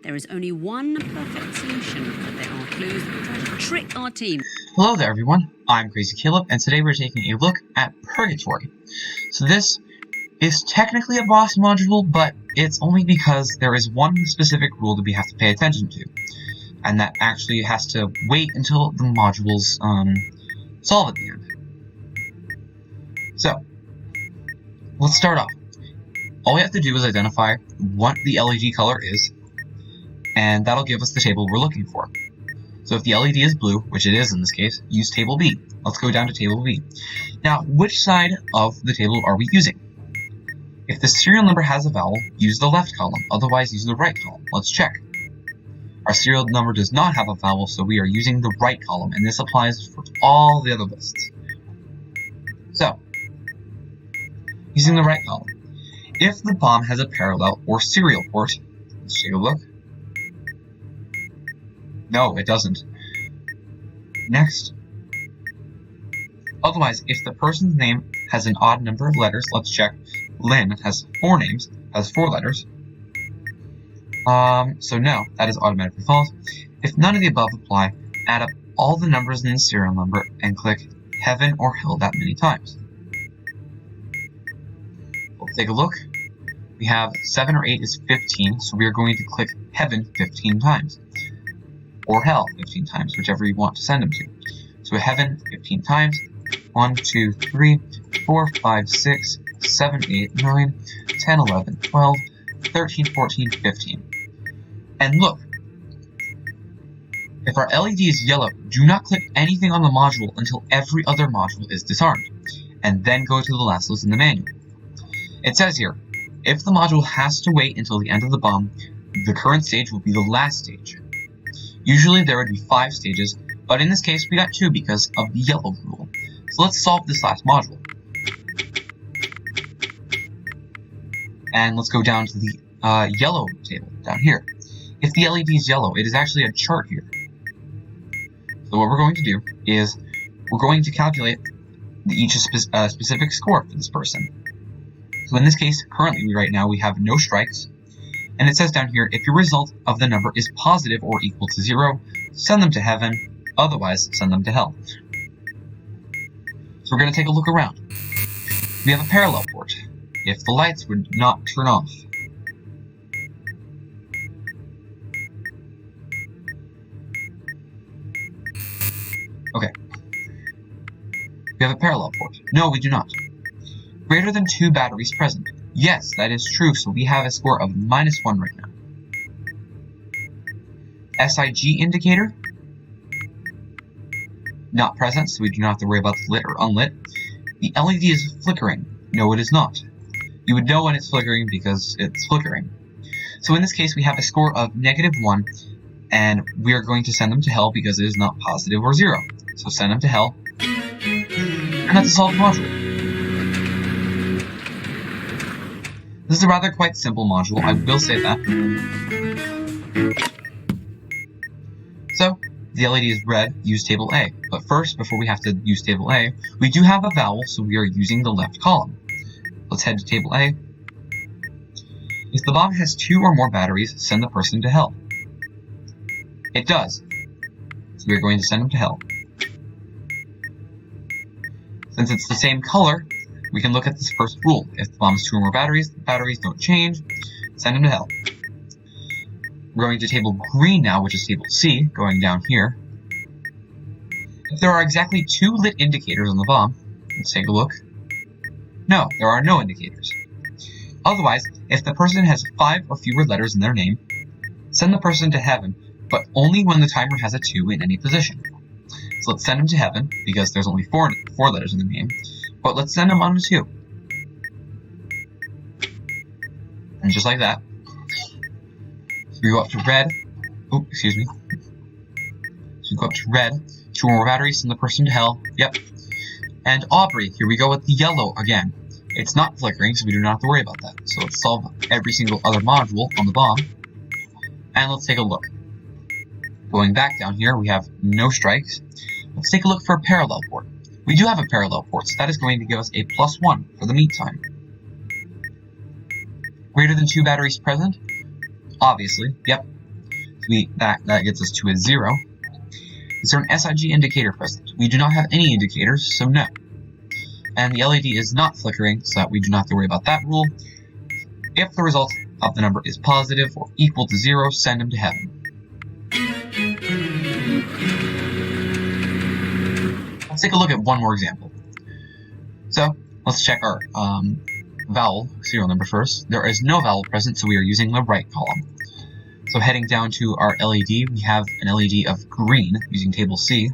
There is only one perfect solution, but there are clues that will try to trick our team. Hello there everyone, I'm Crazy Caleb, and today we're taking a look at Purgatory. So this is technically a boss module, but it's only because there is one specific rule that we have to pay attention to, and that actually has to wait until the modules solve at the end. So, let's start off. All we have to do is identify what the LED color is, and that'll give us the table we're looking for. So if the LED is blue, which it is in this case, use table B. Let's go down to table B. Now, which side of the table are we using? If the serial number has a vowel, use the left column, otherwise use the right column. Let's check. Our serial number does not have a vowel, so we are using the right column, and this applies for all the other lists. So, using the right column. If the bomb has a parallel or serial port, let's take a look. No, it doesn't. Next. Otherwise, if the person's name has an odd number of letters, let's check. Lynn has 4 names, has 4 letters. So no, that is automatically false. If none of the above apply, add up all the numbers in the serial number and click heaven or hell that many times. Let's take a look. We have 7 or 8 is 15, so we are going to click heaven 15 times. Or hell 15 times, whichever you want to send them to. So heaven 15 times. 1, 2, 3, 4, 5, 6, 7, 8, 9, 10, 11, 12, 13, 14, 15. And look, if our LED is yellow, do not click anything on the module until every other module is disarmed, and then go to the last list in the manual. It says here, if the module has to wait until the end of the bomb, the current stage will be the last stage. Usually there would be 5 stages, but in this case we got 2 because of the yellow rule. So let's solve this last module. And let's go down to the yellow table down here. If the LED is yellow, it is actually a chart here. So what we're going to do is we're going to calculate each specific score for this person. So in this case, currently right now we have no strikes. And it says down here, if your result of the number is positive or equal to 0, send them to heaven, otherwise send them to hell. So we're going to take a look around. We have a parallel port. If the lights would not turn off. Okay. We have a parallel port. No, we do not. Greater than 2 batteries present. Yes, that is true, so we have a score of -1 right now. SIG indicator. Not present, so we do not have to worry about the lit or unlit. The LED is flickering. No, it is not. You would know when it's flickering because it's flickering. So in this case, we have a score of -1, and we are going to send them to hell because it is not positive or 0. So send them to hell, and that's a solved module. This is a rather quite simple module, I will say that. So, the LED is red, use table A. But first, before we have to use table A, we do have a vowel, so we are using the left column. Let's head to table A. If the bomb has 2 or more batteries, send the person to hell. It does. So we are going to send them to hell. Since it's the same color, we can look at this first rule. If the bomb has 2 or more batteries, the batteries don't change, send them to hell. We're going to table green now, which is table C, going down here. If there are exactly 2 lit indicators on the bomb, let's take a look. No, there are no indicators. Otherwise, if the person has 5 or fewer letters in their name, send the person to heaven, but only when the timer has a 2 in any position. So let's send them to heaven, because there's only 4 letters in the name, but let's send them on to 2. And just like that, so we go up to red. Oh, excuse me. So we go up to red. 2 more batteries, send the person to hell. Yep. And Aubrey, here we go with the yellow again. It's not flickering, so we do not have to worry about that. So let's solve every single other module on the bomb. And let's take a look. Going back down here, we have no strikes. Let's take a look for a parallel port. We do have a parallel port, so that is going to give us a +1 for the meantime. Greater than 2 batteries present? Obviously, yep. that gets us to a 0. Is there an SIG indicator present? We do not have any indicators, so no. And the LED is not flickering, so that we do not have to worry about that rule. If the result of the number is positive or equal to 0, send him to heaven. Let's take a look at one more example. So, let's check our vowel serial number first. There is no vowel present, so we are using the right column. So heading down to our LED, we have an LED of green using table C.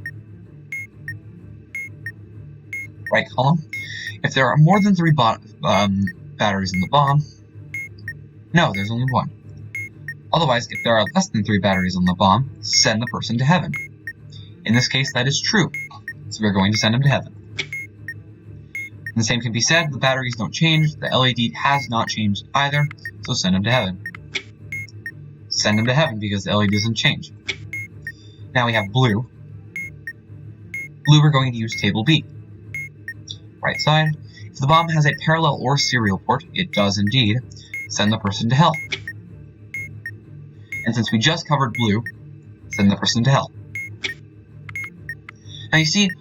Right column. If there are more than 3 batteries in the bomb, no, there's only 1. Otherwise, if there are less than 3 batteries on the bomb, send the person to heaven. In this case, that is true, so we're going to send him to heaven. And the same can be said, the batteries don't change, the LED has not changed either, so send him to heaven. Send him to heaven because the LED doesn't change. Now we have blue. Blue, we're going to use table B. Right side. If the bomb has a parallel or serial port, it does indeed, send the person to hell. And since we just covered blue, send the person to hell. Now you see,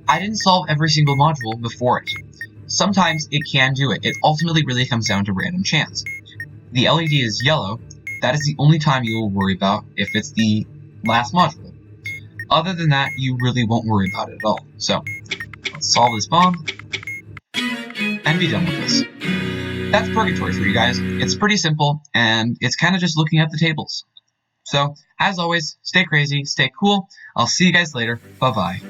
I didn't solve every single module before it. Sometimes it can do it. It ultimately really comes down to random chance. The LED is yellow. That is the only time you will worry about if it's the last module. Other than that, you really won't worry about it at all. So, let's solve this bomb and be done with this. That's Purgatory for you guys. It's pretty simple, and it's kind of just looking at the tables. So, as always, stay crazy, stay cool. I'll see you guys later. Bye-bye.